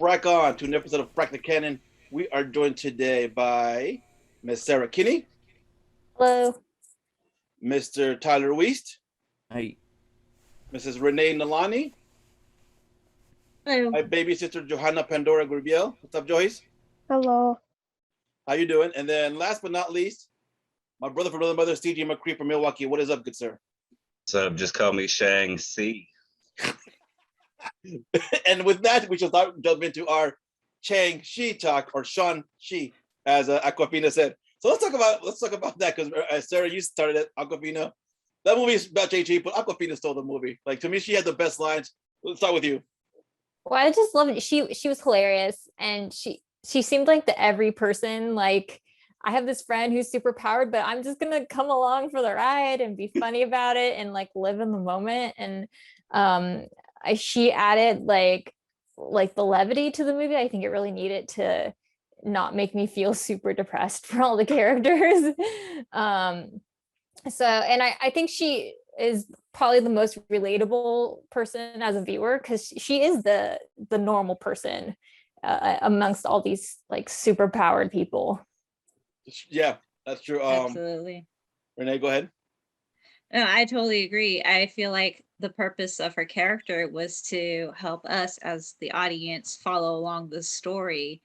Frack on to an episode of Frack The Canon. We are joined today by Miss Sarah Kinney, Hello. Mr. Tyler Weist, Hey, Mrs. Renee Nalani, Hello. my baby sister Johanna Pandora Gurbiel. What's up, Joyce? Hello. How you doing? And then last but not least, my brother from another mother, CJ McCree from Milwaukee. What is up, good sir? So just call me Shang-Chi. And with that, we shall jump into our Shang-Chi talk, or Shang-Chi, as Aquafina said. So let's talk about that, because Sarah, you started it, Aquafina. That movie is about Shang-Chi, but Aquafina stole the movie. Like, to me, she had the best lines. Let's start with you. Well, I just loved it. She was hilarious, and she seemed like the every person. Like, I have this friend who's super powered, but I'm just gonna come along for the ride and be funny about it and like live in the moment. And she added like the levity to the movie. I think it really needed to not make me feel super depressed for all the characters. So, and I think she is probably the most relatable person as a viewer, because she is the normal person amongst all these like super powered people. Yeah, that's true. Absolutely. Renee, go ahead. No, I totally agree. I feel like the purpose of her character was to help us as the audience follow along the story.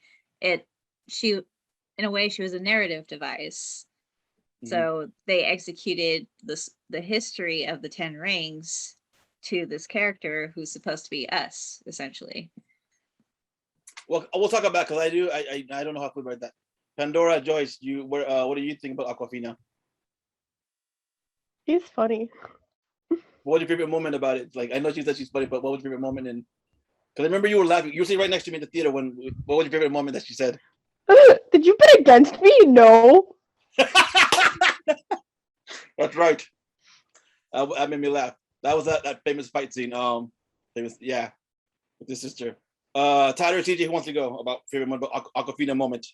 She, in a way, she was a narrative device. So they executed the history of the Ten Rings to this character who's supposed to be us, essentially. Well, we'll talk about, because I don't know how to about that. Pandora, Joyce, what do you think about Aquafina? She's funny. What was your favorite moment about it? Like, I know she said she's funny, but what was your favorite moment? And because I remember you were laughing. You were sitting right next to me in the theater when. What was your favorite moment that she said? Did you bet against me? No. That's right. That made me laugh. That was that famous fight scene. With his sister. Tyler, TJ, who wants to go about favorite moment, Aquafina moment?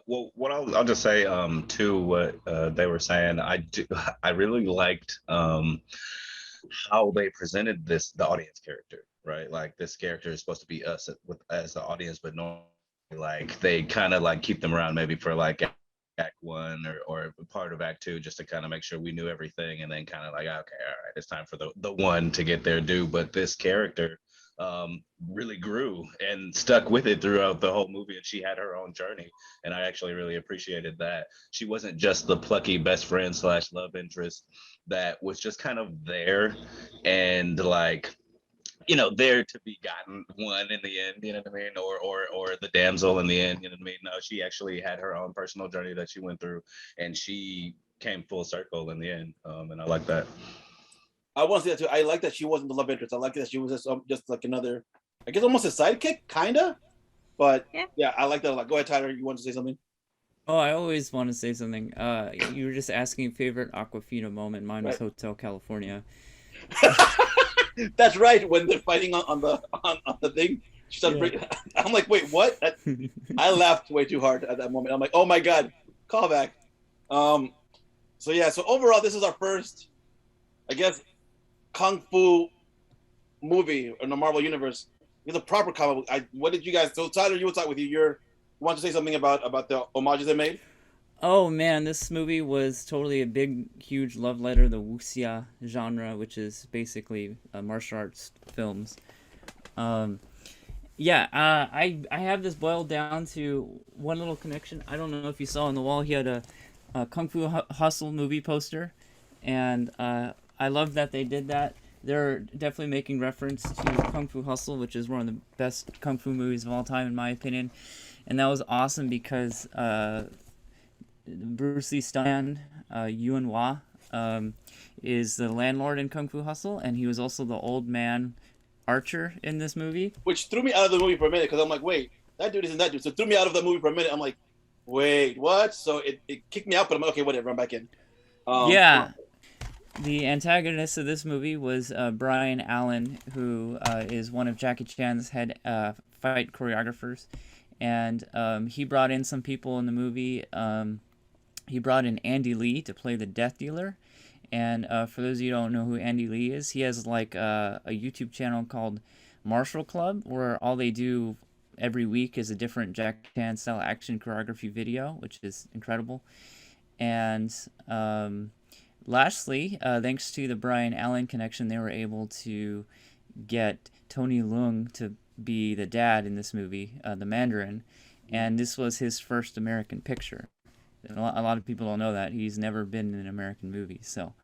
Well, what I'll just say to what they were saying. I really liked how they presented the audience character, right? Like, this character is supposed to be us as the audience, but normally like they kind of like keep them around maybe for like act one or part of act two, just to kind of make sure we knew everything, and then kind of like, okay, all right, it's time for the one to get their due. But this character really grew and stuck with it throughout the whole movie, and she had her own journey, and I actually really appreciated that. She wasn't just the plucky best friend / love interest that was just kind of there and like, there to be gotten one in the end, you know what I mean, or the damsel in the end, you know what I mean. No, she actually had her own personal journey that she went through, and she came full circle in the end, and I like that. I want to say that too. I like that she wasn't the love interest. I like that she was just like another, I guess, almost a sidekick, kinda. But yeah, I like that a lot. Go ahead, Tyler. You want to say something? oh, I always want to say something. You were just asking favorite Aquafina moment. Mine was Right. Hotel California. That's right. When they're fighting on the thing, she started. Yeah. I'm like, wait, what? I laughed way too hard at that moment. I'm like, oh my god, callback. So yeah. So overall, this is our first, I guess, kung fu movie in the Marvel universe. It's a proper comic book. What did you guys? So Tyler, you will talk with you. You want to say something about the homages they made? Oh man, this movie was totally a big, huge love letter to the wuxia genre, which is basically martial arts films. I have this boiled down to one little connection. I don't know if you saw on the wall. He had a Kung Fu Hustle movie poster, and I love that they did that. They're definitely making reference to Kung Fu Hustle, which is one of the best kung fu movies of all time, in my opinion. And that was awesome because Bruce Lee stuntman Yuen Wah is the landlord in Kung Fu Hustle, and he was also the old man archer in this movie. Which threw me out of the movie for a minute, because I'm like, wait, that dude isn't that dude. So it threw me out of the movie for a minute. I'm like, wait, what? So it kicked me out, but I'm like, okay, whatever, I'm back in. Yeah. The antagonist of this movie was Brian Allen, who is one of Jackie Chan's head fight choreographers. And he brought in some people in the movie. He brought in Andy Lee to play the death dealer. And for those of you who don't know who Andy Lee is, he has like a YouTube channel called martial club where all they do every week is a different Jack Chan style action choreography video, which is incredible. And lastly, thanks to the Brian Allen connection, they were able to get Tony Leung to be the dad in this movie, the Mandarin, and this was his first American picture. A lot of people don't know that. He's never been in an American movie, so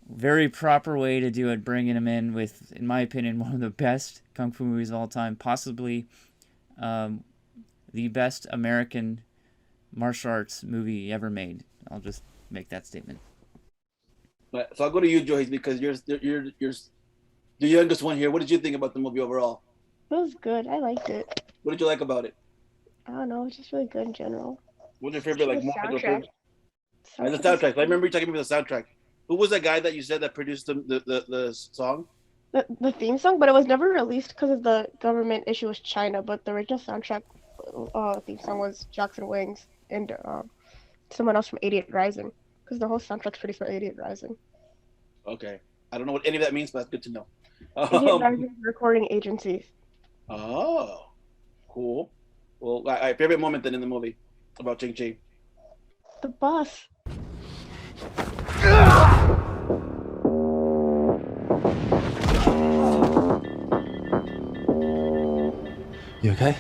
very proper way to do it, bringing him in with, in my opinion, one of the best kung fu movies of all time, possibly the best American martial arts movie ever made. I'll just make that statement. So I'll go to you, Joyce, because you're the youngest one here. What did you think about the movie overall? It was good. I liked it. What did you like about it? I don't know. It's just really good in general. What's your favorite, like, The moment? Or soundtrack. favorite? And the soundtrack. I remember you talking about the soundtrack. Who was that guy that you said that produced the song? The theme song, but it was never released because of the government issue with China. But the original soundtrack theme song was Jackson Wang's and someone else from 88 Rising, because the whole soundtrack's produced by 88 Rising. Okay. I don't know what any of that means, but that's good to know. 88 Rising recording agency. Oh, cool. Well, favorite moment then in the movie about Shang-Chi? The bus. You okay?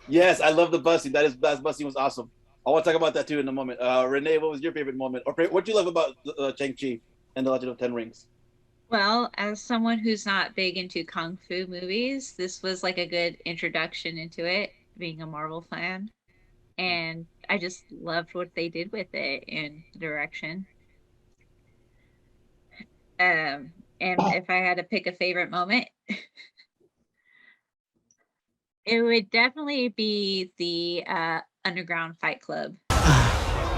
Yes, I love the busing. That busing was awesome. I want to talk about that too in a moment. Renee, what was your favorite moment, or what do you love about Shang-Chi and the Legend of Ten Rings? Well, as someone who's not big into kung fu movies, this was like a good introduction into it, being a Marvel fan. And I just loved what they did with it and the direction. And if I had to pick a favorite moment, it would definitely be the underground fight club.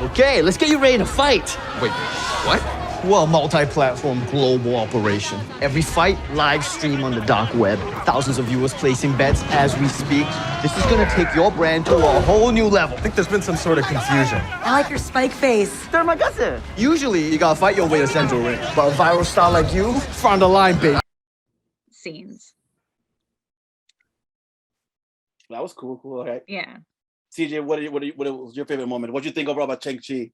Okay, let's get you ready to fight. Wait, what? Well, multi-platform global operation. Every fight live stream on the dark web. Thousands of viewers placing bets as we speak. This is gonna take your brand to a whole new level. I think there's been some sort of confusion. I like your spike face. Usually, you gotta fight your way to Central Ring. But a viral star like you, front of the line, baby. Scenes. That was cool. Okay. Yeah. CJ, what was your favorite moment? What do you think overall about Shang-Chi?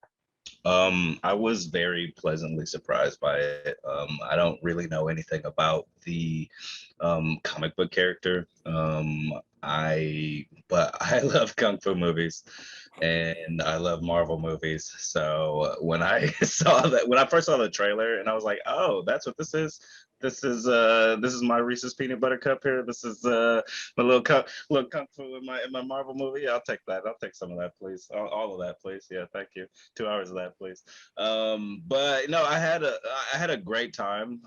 I was very pleasantly surprised by it. I don't really know anything about the comic book character. But I love kung fu movies and I love Marvel movies. So when I first saw the trailer and I was like, oh, that's what this is. This is my Reese's peanut butter cup here. This is my little kung fu in my Marvel movie. I'll take that. I'll take some of that, please. All of that, please. Yeah, thank you. 2 hours of that, please. But no, I had a great time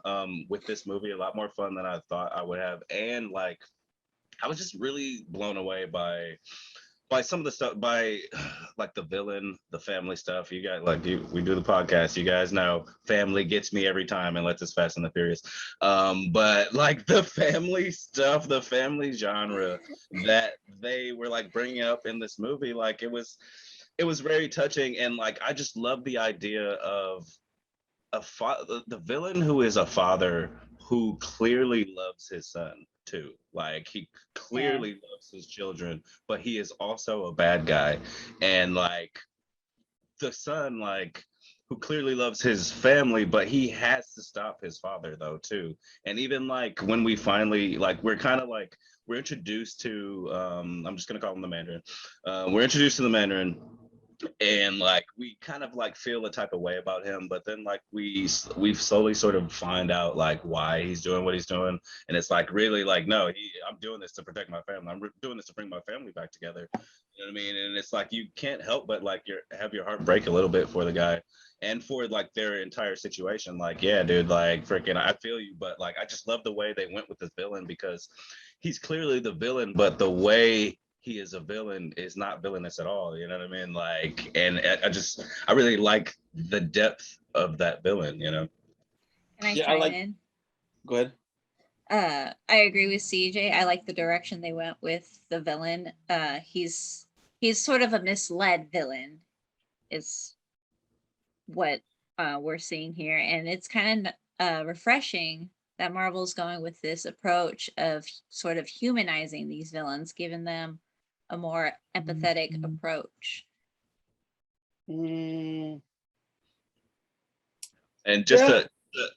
with this movie. A lot more fun than I thought I would have, and like I was just really blown away by some of the stuff, by like the villain, the family stuff. You guys, we do the podcast. You guys know family gets me every time, unless it's Fast and the Furious. But like the family stuff, the family genre that they were like bringing up in this movie, like it was very touching, and like I just love the idea of the villain who is a father who clearly loves his son too. Like he clearly loves his children, but he is also a bad guy. And like the son, like who clearly loves his family, but he has to stop his father though too. And even like when we finally we're introduced to I'm just gonna call him the Mandarin. We're introduced to the Mandarin, and like we kind of like feel a type of way about him, but then like we slowly sort of find out like why he's doing what he's doing, and it's like really like no, I'm doing this to protect my family. I'm doing this to bring my family back together. You know what I mean? And it's like you can't help but like have your heart break a little bit for the guy and for like their entire situation. Like yeah, dude, like freaking, I feel you, but like I just love the way they went with this villain, because he's clearly the villain, but the way he is a villain is not villainous at all. You know what I mean? Like, and I really like the depth of that villain, you know? Can I chime in? Go ahead. I agree with CJ. I like the direction they went with the villain. He's sort of a misled villain, is what we're seeing here, and it's kind of refreshing that Marvel's going with this approach of sort of humanizing these villains, giving them a more empathetic approach. Mm, And yeah.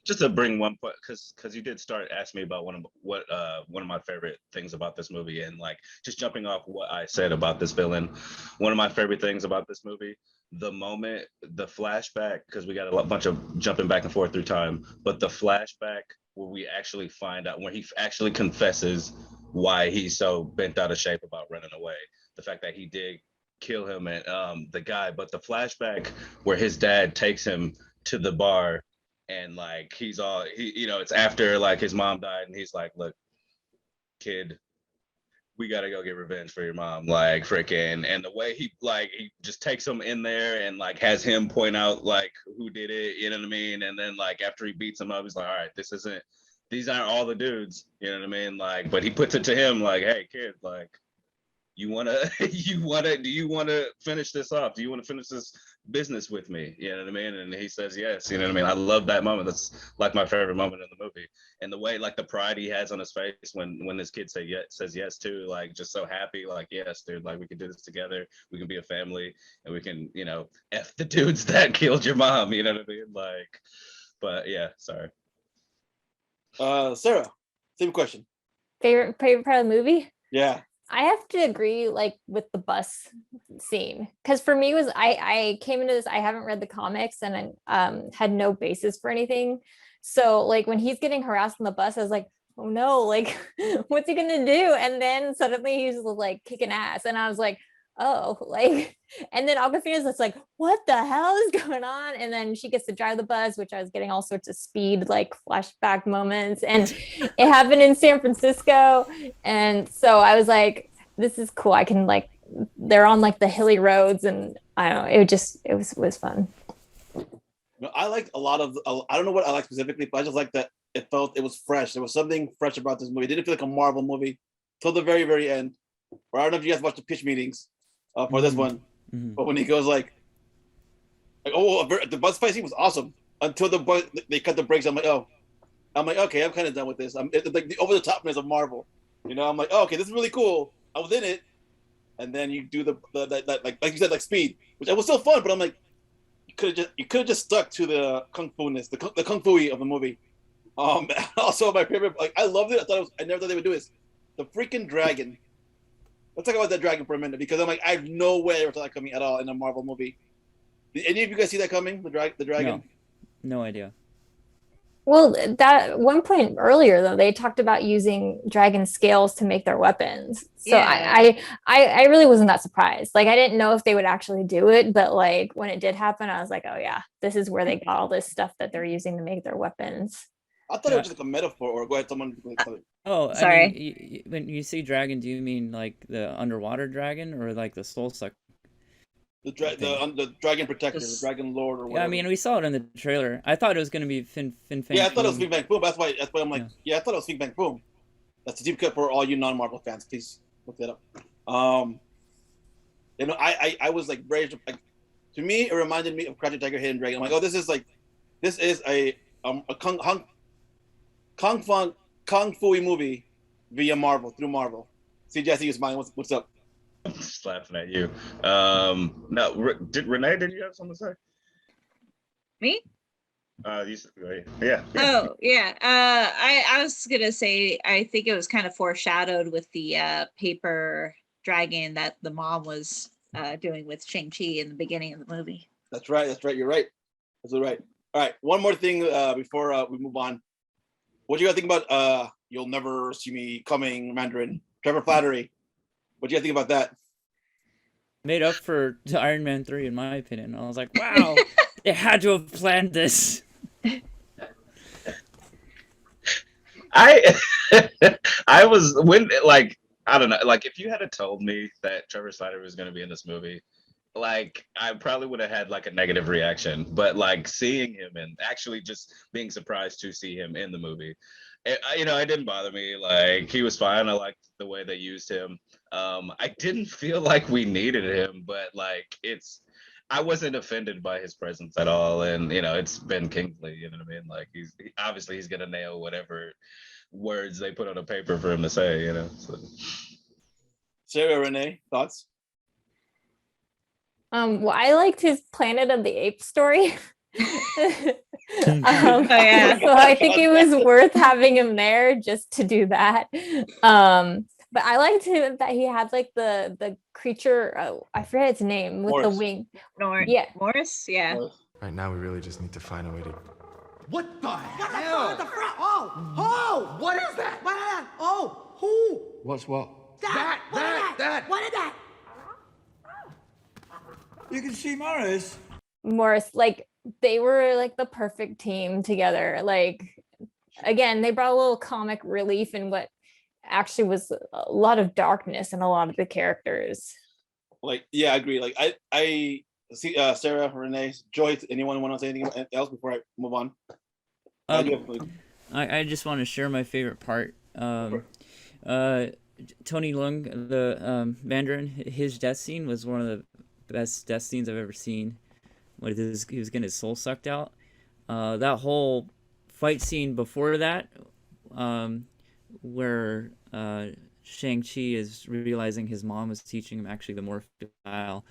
just to bring one point, because you did start asking me about one of my favorite things about this movie, and like just jumping off what I said about this villain, one of my favorite things about this movie, the flashback, because we got a bunch of jumping back and forth through time, but the flashback where we actually find out, when he actually confesses why he's so bent out of shape about running away, the fact that he did kill him and the guy, but the flashback where his dad takes him to the bar, and like it's after like his mom died, and he's like, look, kid, we gotta go get revenge for your mom, like freaking. And the way he just takes him in there and like has him point out like who did it, you know what I mean? And then like after he beats him up, he's like, all right, these aren't all the dudes, you know what I mean? Like, but he puts it to him like, hey kid, like, do you wanna finish this off? Do you want to finish this business with me? You know what I mean? And he says yes. You know what I mean? I love that moment. That's like my favorite moment in the movie. And the way like the pride he has on his face when this kid says yes too, like just so happy, like, yes, dude, like we can do this together. We can be a family, and we can, F the dudes that killed your mom, you know what I mean? Like, but yeah, sorry. Sarah, same question. Favorite part of the movie? Yeah. I have to agree, like with the bus scene, because for me I came into this, I haven't read the comics and had no basis for anything. So like when he's getting harassed on the bus, I was like, oh no, like what's he gonna do? And then suddenly he's like kicking ass, and I was like, oh, like, and then Aquafina's just like, what the hell is going on? And then she gets to drive the bus, which I was getting all sorts of speed, like flashback moments. And it happened in San Francisco. And so I was like, this is cool. I can like, they're on like the hilly roads, and I don't know, it was fun. I liked a lot of, I don't know what I like specifically, but I just like that it was fresh. There was something fresh about this movie. It didn't feel like a Marvel movie till the very, very end. Or I don't know if you guys watched the pitch meetings for this one, but when he goes like, oh, the bus fight scene was awesome until they cut the brakes. I'm like, okay, I'm kind of done with this. It's like the over the topness of Marvel, I'm like, oh, okay, this is really cool. I was in it, and then you do the like you said, like speed, which was still fun, but I'm like, you could have just stuck to the kung fu-ness, the kung fu-y of the movie. Also my favorite, like I loved it. I never thought they would do this. The freaking dragon. Let's talk about that dragon for a minute, because I'm like, I have no way I ever saw that coming at all in a Marvel movie. Did any of you guys see that coming? The dragon? No idea. Well, that at one point earlier though, they talked about using dragon scales to make their weapons. So Yeah. I really wasn't that surprised. Like I didn't know if they would actually do it, but like when it did happen, I was like, oh yeah, this is where they got all this stuff that they're using to make their weapons. I thought it was just like a metaphor. Or go ahead, someone. Oh, Sorry. I mean, when you say dragon, do you mean like the underwater dragon or like the soul sucker? The dragon protector, the dragon lord, or whatever. Yeah, I mean, we saw it in the trailer. I thought it was gonna be Fin Fang. Yeah, I thought it was Fin Bang Boom. That's why I'm like, yeah, I thought it was Fin Bang Boom. That's a deep cut for all you non-Marvel fans. Please look that up. I was like very like, to me, it reminded me of Crouching Tiger, Hidden Dragon. I'm like, oh, this is a kung fu movie via Marvel, through Marvel. See, Jesse is mine. What's up? I'm just laughing at you. No, Renee, did you have something to say? Me? Yeah. Oh yeah. I was gonna say, I think it was kind of foreshadowed with the paper dragon that the mom was doing with Shang-Chi in the beginning of the movie. That's right. You're right. That's right. All right. One more thing before we move on. What do you guys think about You'll Never See Me Coming, Mandarin? Trevor Flattery. What do you guys think about that? Made up for Iron Man 3, in my opinion. I was like, wow, they had to have planned this. I was when like I don't know, like if you had told me that Trevor Slattery was going to be in this movie, like I probably would have had like a negative reaction. But like seeing him and actually just being surprised to see him in the movie, It didn't bother me. Like he was fine. I liked the way they used him. I didn't feel like we needed him, but like I wasn't offended by his presence at all. And it's Ben Kingsley. You know what I mean? Like obviously he's gonna nail whatever words they put on a paper for him to say. So. Sarah, Renee, thoughts? Well, I liked his Planet of the Apes story. Oh, yeah. So I think it was worth having him there just to do that. But I liked him that he had like the creature, I forget its name, with the Morris. wing. Yeah. Morris? Yeah. Right now, we really just need to find a way to. What the hell? What the fuck? Oh! What is that? Oh! Who? What's what? That! What is that? You can see Morris. Morris, like they were like the perfect team together. Like again, they brought a little comic relief in what actually was a lot of darkness in a lot of the characters. Like, yeah, I agree. Like I see Sarah, Renee, Joy, anyone want to say anything else before I move on? I just want to share my favorite part. Tony Leung, the Mandarin, his death scene was one of the best death scenes I've ever seen. He was getting his soul sucked out. That whole fight scene before that, where Shang-Chi is realizing his mom was teaching him actually the morph style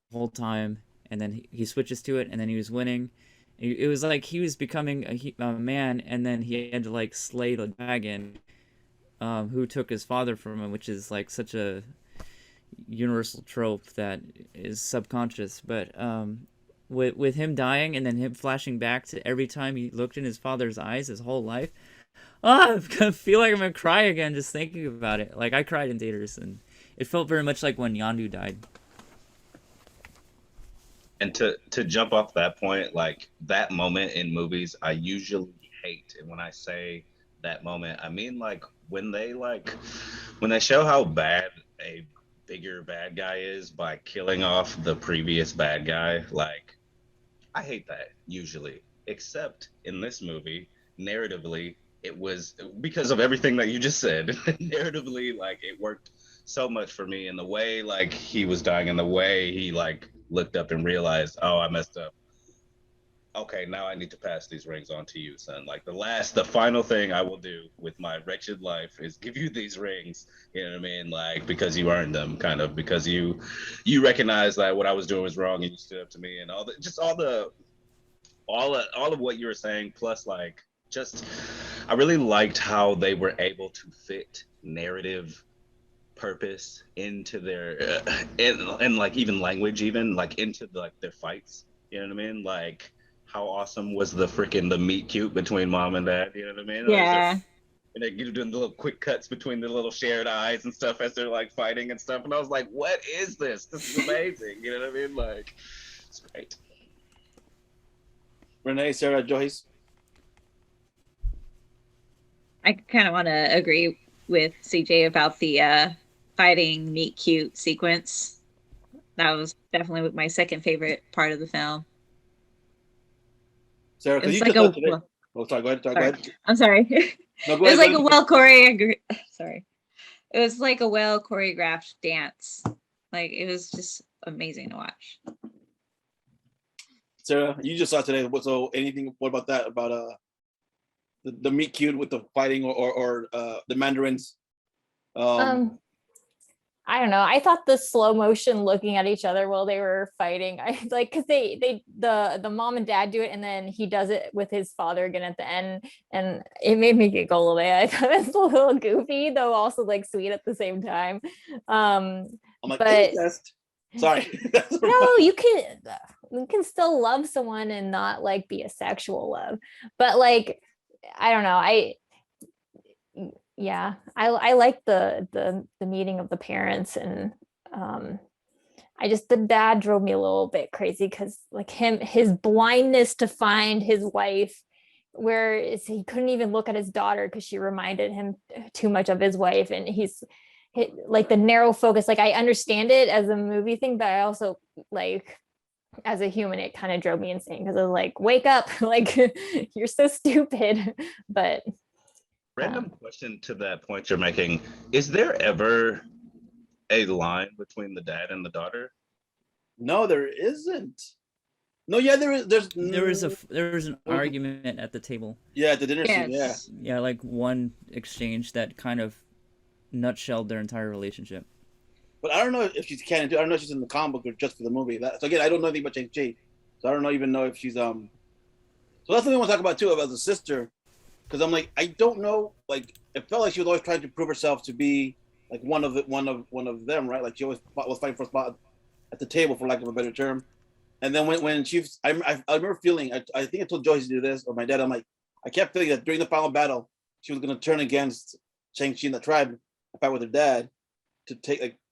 the whole time, and then he switches to it, and then he was winning. It was like he was becoming a man, and then he had to like slay the dragon, who took his father from him, which is like such a universal trope that is subconscious. But with him dying and then him flashing back to every time he looked in his father's eyes his whole life, I feel like I'm gonna cry again just thinking about it. Like I cried in theaters, and it felt very much like when Yondu died. And to jump off that point, like that moment in movies, I usually hate. And when I say that moment, I mean like when they show how bad a bigger bad guy is by killing off the previous bad guy. Like I hate that usually, except in this movie, narratively, it was because of everything that you just said. Narratively, like it worked so much for me, and the way like he was dying, and the way he like looked up and realized, oh, I messed up. Okay, now I need to pass these rings on to you, son. Like the final thing I will do with my wretched life is give you these rings. You know what I mean? Like because you earned them, kind of, because you recognize that what I was doing was wrong, and you stood up to me, and all of what you were saying, plus like just I really liked how they were able to fit narrative purpose into their and like even language, even like into like their fights. You know what I mean? Like how awesome was the meet cute between mom and dad? You know what I mean? Yeah. And they're doing the little quick cuts between the little shared eyes and stuff as they're like fighting and stuff. And I was like, what is this? This is amazing. You know what I mean? Like it's great. Renee, Sarah, Joyce. I kind of want to agree with CJ about the fighting meet cute sequence. That was definitely my second favorite part of the film. Sarah, because you like just today. Oh, sorry. Go ahead. I'm sorry. No, It was like a well choreographed. Sorry, it was like a well choreographed dance. Like it was just amazing to watch. Sarah, you just saw today. So anything? What about that? About the meet cute with the fighting or the Mandarins? I don't know. I thought the slow motion looking at each other while they were fighting, I like because the mom and dad do it, and then he does it with his father again at the end, and it made me giggle a little bit. I thought it was a little goofy, though also like sweet at the same time. I'm like, but incest. Sorry. No, you can still love someone and not like be a sexual love, but like I don't know. I like the meeting of the parents, and the dad drove me a little bit crazy because like his blindness to find his wife, where he couldn't even look at his daughter because she reminded him too much of his wife, and like the narrow focus. Like I understand it as a movie thing, but I also like as a human it kind of drove me insane because I was like, wake up, like you're so stupid. But Random question to that point you're making. Is there ever a line between the dad and the daughter? No, there isn't. No, yeah, there is. There was an argument at the table. Yeah, at the dinner scene. Yeah. Yes. Yeah, like one exchange that kind of nutshelled their entire relationship. But I don't know if she's canon too. I don't know if she's in the comic book or just for the movie. So again, I don't know anything about Shang-Chi, so I don't even know if she's So that's something I want to talk about too, about the sister, because I'm like, I don't know. Like, it felt like she was always trying to prove herself to be like one of them, right? Like she always was fighting for a spot at the table, for lack of a better term. And then when I remember feeling, I think I told Joyce to do this, or my dad. I'm like, I kept feeling that during the final battle, she was going to turn against Shang-Chi and the tribe, fight with her dad, to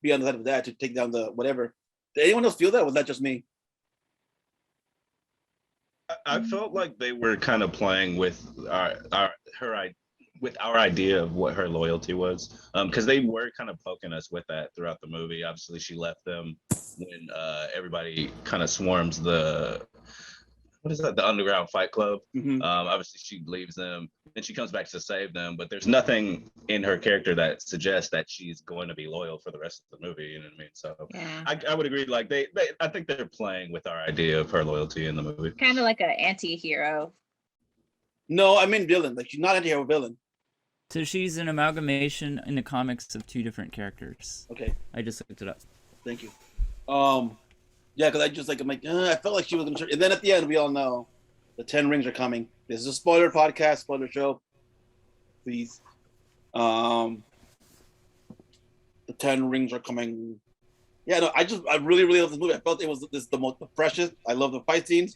be on the side of the dad to take down the whatever. Did anyone else feel that? Or was that just me? I felt like they were kind of playing with our idea of what her loyalty was, because they were kind of poking us with that throughout the movie. Obviously, she left them when everybody kind of swarms the underground fight club. Mm-hmm. Obviously, she leaves them, and she comes back to save them. But there's nothing in her character that suggests that she's going to be loyal for the rest of the movie. You know what I mean? So Yeah. I would agree. Like I think they're playing with our idea of her loyalty in the movie. Kind of like an anti-hero. No, I mean villain. Like she's not anti-hero villain. So she's an amalgamation in the comics of two different characters. Okay. I just looked it up. Thank you. Yeah, because I felt like she was going to. And then at the end, we all know the 10 rings are coming. This is a spoiler podcast, spoiler show. Please. The 10 rings are coming. Yeah, no, I really, really love this movie. I felt it was the freshest. I love the fight scenes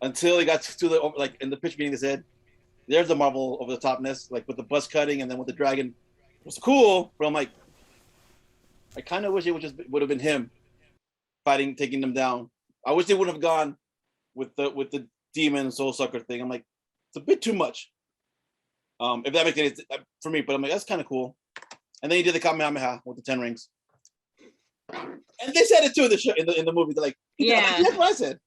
until it got to the, like in the pitch meeting, they said, there's the Marvel over the topness, like with the bus cutting and then with the dragon. It was cool, but I'm like, I kind of wish it would have been him fighting, taking them down. I wish they would have gone with the demon soul sucker thing. I'm like, it's a bit too much. If that makes any sense for me, but I'm like, that's kind of cool. And then he did the Kamehameha with the 10 rings. And they said it too in the show, in the movie. They're like, Yeah, that's what I said.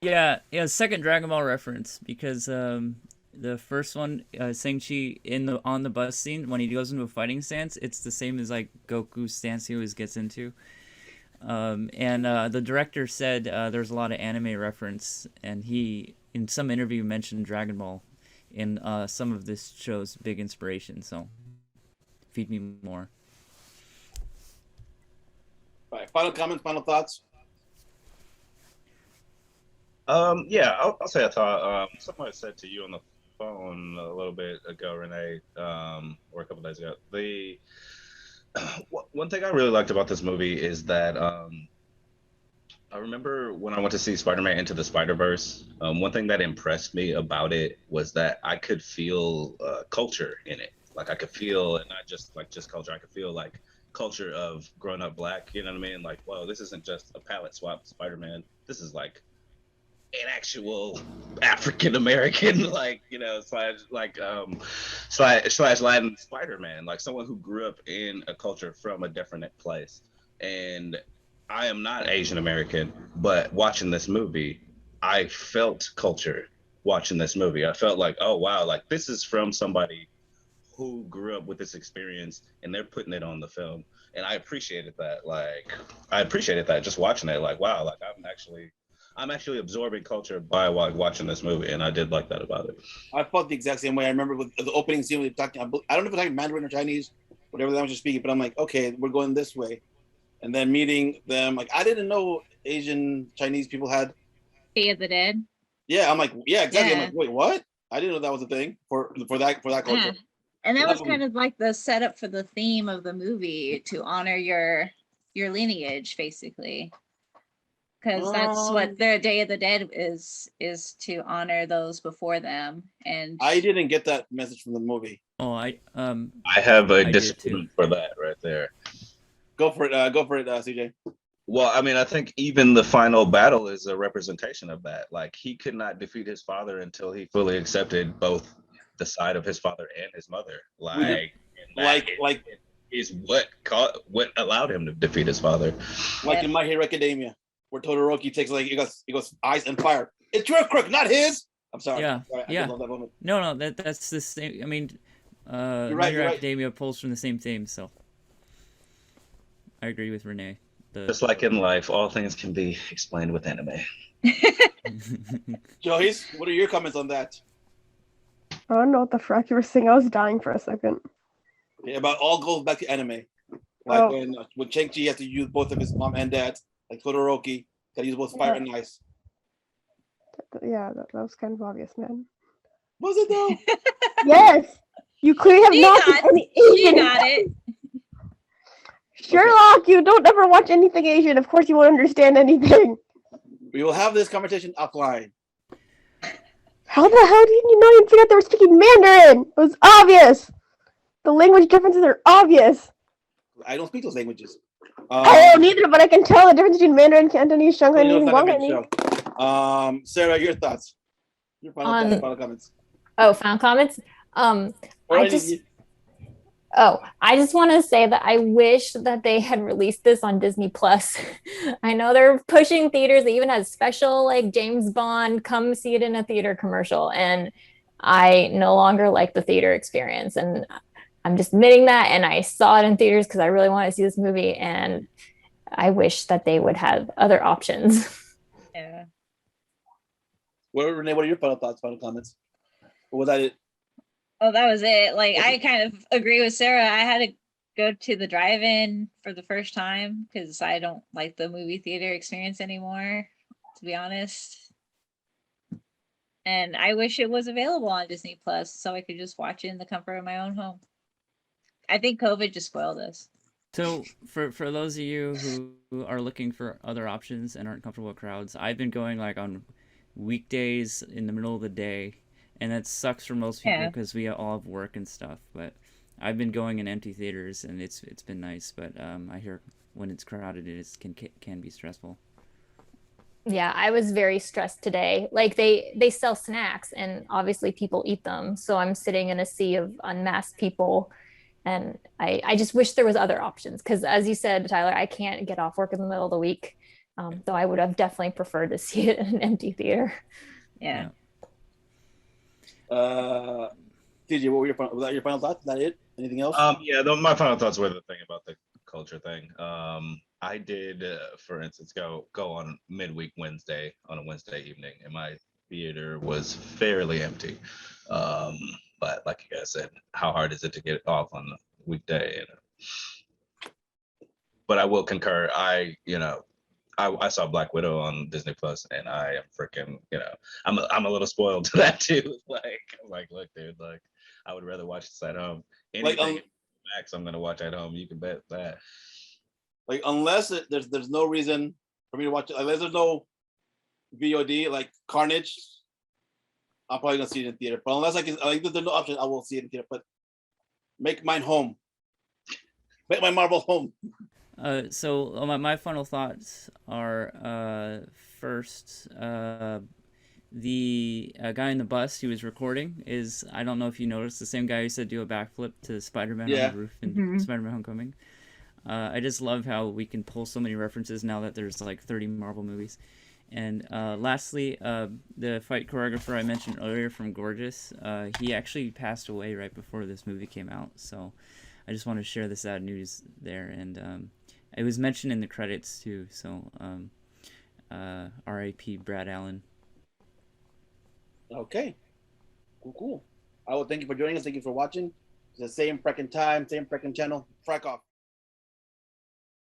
Yeah, second Dragon Ball reference, because the first one, Shang-Chi on the bus scene, when he goes into a fighting stance, it's the same as like Goku's stance he always gets into. And the director said there's a lot of anime reference, and he, in some interview, mentioned Dragon Ball in some of this show's big inspiration. So, feed me more. All right, final comments, final thoughts. Yeah, I'll say a thought. Somebody said to you on the phone a little bit ago, Renee, or a couple days ago. One thing I really liked about this movie is that I remember when I went to see Spider-Man Into the Spider-Verse, one thing that impressed me about it was that I could feel culture in it. Like I could feel, and not just culture, I could feel like culture of growing up black, you know what I mean? Like, whoa, this isn't just a palette swap Spider-Man. This is like an actual African American, like, you know, slash Latin Spider-Man, like someone who grew up in a culture from a different place. And I am not Asian American, but watching this movie, I felt culture watching this movie. I felt like, oh wow, like this is from somebody who grew up with this experience and they're putting it on the film. And I appreciated that. Like I appreciated that just watching it, like wow, like I'm actually absorbing culture by watching this movie, and I did like that about it. I felt the exact same way. I remember with the opening scene, we were talking. I don't know if we're talking Mandarin or Chinese, whatever language you're speaking, but I'm like, okay, we're going this way. And then meeting them, like I didn't know Asian Chinese people had Day of the Dead. Yeah, I'm like, yeah, exactly. Yeah. I'm like, wait, what? I didn't know that was a thing for that culture. Yeah. And that So was that kind of like the setup for the theme of the movie, to honor your lineage, basically. Because that's what the Day of the Dead is to honor those before them. And I didn't get that message from the movie. Oh, I have a did disagreement for that right there. Go for it, CJ. Well, I mean, I think even the final battle is a representation of that. Like he could not defeat his father until he fully accepted both the side of his father and his mother. Like is what allowed him to defeat his father. Like in My Hero Academia, where Todoroki takes he goes ice and fire. It's your crook, not his. I'm sorry. Yeah, Sorry, I yeah. love that moment. No, that's the same. I mean, You're My right. Hero You're right. Academia pulls from the same theme, so I agree with Renee. Just like in life, all things can be explained with anime. Joyce, what are your comments on that? I don't know what the frack you were saying. I was dying for a second. Okay, about all goes back to anime. Like Oh. when Shang-Chi has to use both of his mom and dad, like Todoroki, gotta use both fire and ice. Yeah, that was kind of obvious, man. Was it though? Yes! You clearly have not seen any She Asian. got it. Sherlock, you don't ever watch anything Asian. Of course you won't understand anything. We will have this conversation offline. How the hell did you not even figure out they were speaking Mandarin? It was obvious. The language differences are obvious. I don't speak those languages. I don't either, but I can tell the difference between Mandarin, Cantonese, Shanghainese, It's and not a big Guanghainese. show. Sarah, your thoughts? Your final thoughts, final comments. Oh, final comments. I just want to say that I wish that they had released this on Disney Plus. I know they're pushing theaters. They even have special like James Bond, come see it in a theater commercial, and I no longer like the theater experience. And I'm just admitting that. And I saw it in theaters because I really want to see this movie, and I wish that they would have other options. Yeah. Renee, what are your final thoughts, final comments? Or was that it? Oh, that was it. Like, I kind of agree with Sarah. I had to go to the drive-in for the first time because I don't like the movie theater experience anymore, to be honest. And I wish it was available on Disney Plus so I could just watch it in the comfort of my own home. I think COVID just spoiled us. So for those of you who are looking for other options and aren't comfortable with crowds, I've been going like on weekdays in the middle of the day, and that sucks for most people because we all have work and stuff. But I've been going in empty theaters, and it's been nice. But I hear when it's crowded, can be stressful. Yeah, I was very stressed today. Like they sell snacks, and obviously people eat them. So I'm sitting in a sea of unmasked people. And I just wish there was other options because, as you said, Tyler, I can't get off work in the middle of the week. Though I would have definitely preferred to see it in an empty theater. Yeah. TJ, what were was that your final thoughts? Is that it? Anything else? Yeah, my final thoughts were the thing about the culture thing. I did, for instance, go on midweek Wednesday on a Wednesday evening, and my theater was fairly empty. But like you guys said, how hard is it to get off on a weekday? But I will concur. I saw Black Widow on Disney Plus, and I am freaking, I'm a little spoiled to that too. Like, look, dude, like, I would rather watch this at home. Anything Max, I'm gonna watch at home. You can bet that. Like, unless there's no reason for me to watch it, unless there's no VOD like Carnage, I'm probably gonna see it in theater. But unless there's no option, I will see it in theater. But make mine home. Make my Marvel home. So my final thoughts are first, the guy in the bus he was recording is, I don't know if you noticed, the same guy who said do a backflip to Spider-Man on the roof in Spider-Man Homecoming. I just love how we can pull so many references now that there's like 30 Marvel movies. And lastly, the fight choreographer I mentioned earlier from Gorgeous, he actually passed away right before this movie came out. So I just want to share the sad news there. And it was mentioned in the credits too. So R.I.P. Brad Allen. Okay. Cool. I will thank you for joining us. Thank you for watching. It's the same freaking time, same freaking channel. Frack off.